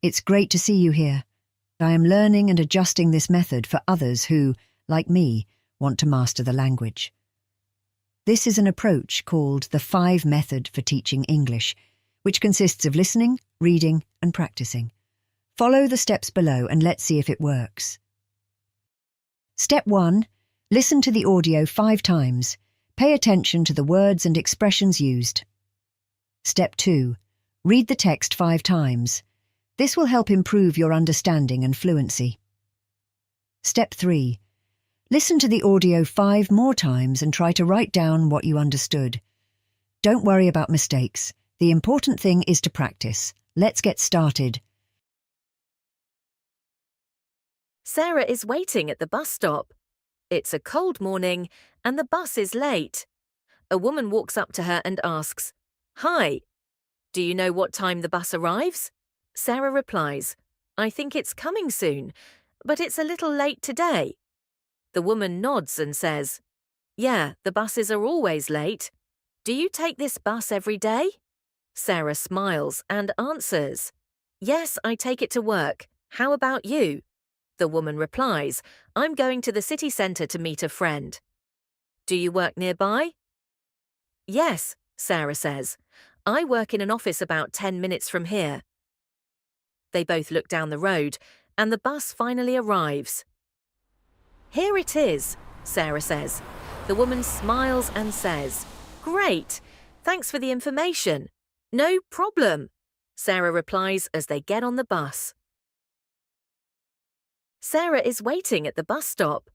It's great to see you here. I am learning and adjusting this method for others who, like me, want to master the language. This is an approach called the 5 method for teaching English, which consists of listening, reading, and practicing. Follow the steps below and let's see if it works. Step 1. Listen to the audio 5 times. Pay attention to the words and expressions used. Step 2. Read the text 5 times. This will help improve your understanding and fluency. Step 3. Listen to the audio 5 more times and try to write down what you understood. Don't worry about mistakes. The important thing is to practice. Let's get started. Sarah is waiting at the bus stop. It's a cold morning and the bus is late. A woman walks up to her and asks, "Hi, do you know what time the bus arrives?" Sarah replies, "I think it's coming soon, but it's a little late today." The woman nods and says, "Yeah, the buses are always late. Do you take this bus every day?" Sarah smiles and answers, "Yes, I take it to work. How about you?" The woman replies, "I'm going to the city centre to meet a friend." "Do you work nearby?" "Yes," Sarah says. "I work in an office about 10 minutes from here." They both look down the road, and the bus finally arrives. "Here it is," Sarah says. The woman smiles and says, "Great, thanks for the information." "No problem," Sarah replies as they get on the bus. Sarah is waiting at the bus stop.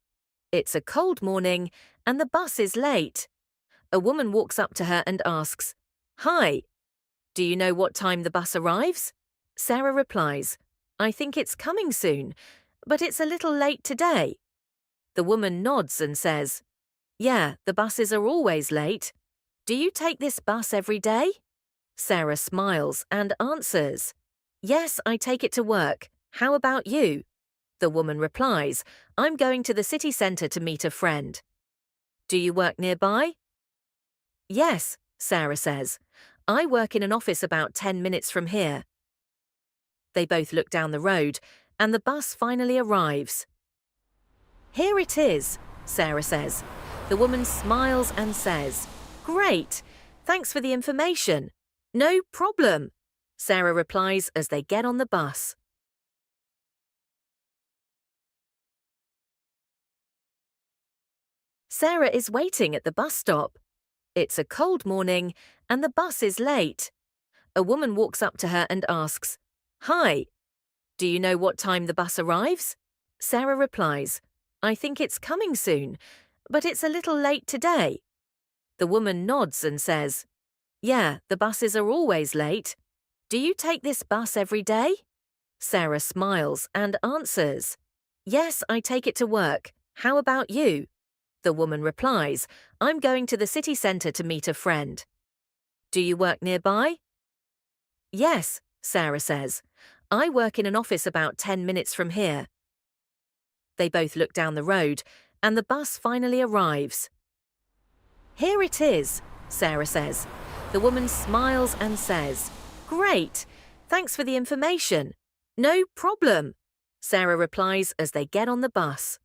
It's a cold morning and the bus is late. A woman walks up to her and asks, "Hi, do you know what time the bus arrives?" Sarah replies, "I think it's coming soon, but it's a little late today." The woman nods and says, "Yeah, the buses are always late. Do you take this bus every day?" Sarah smiles and answers, "Yes, I take it to work. How about you?" The woman replies, "I'm going to the city centre to meet a friend." "Do you work nearby?" "Yes," Sarah says. "I work in an office about 10 minutes from here." They both look down the road, and the bus finally arrives. "Here it is," Sarah says. The woman smiles and says, "Great, thanks for the information." "No problem," Sarah replies as they get on the bus. Sarah is waiting at the bus stop. It's a cold morning and the bus is late. A woman walks up to her and asks, "Hi, do you know what time the bus arrives?" Sarah replies, "I think it's coming soon, but it's a little late today." The woman nods and says, "Yeah, the buses are always late. Do you take this bus every day?" Sarah smiles and answers, "Yes, I take it to work. How about you?" The woman replies, "I'm going to the city centre to meet a friend." "Do you work nearby?" "Yes," Sarah says. "I work in an office about 10 minutes from here." They both look down the road, and the bus finally arrives. "Here it is," Sarah says. The woman smiles and says, "Great, thanks for the information." "No problem," Sarah replies as they get on the bus.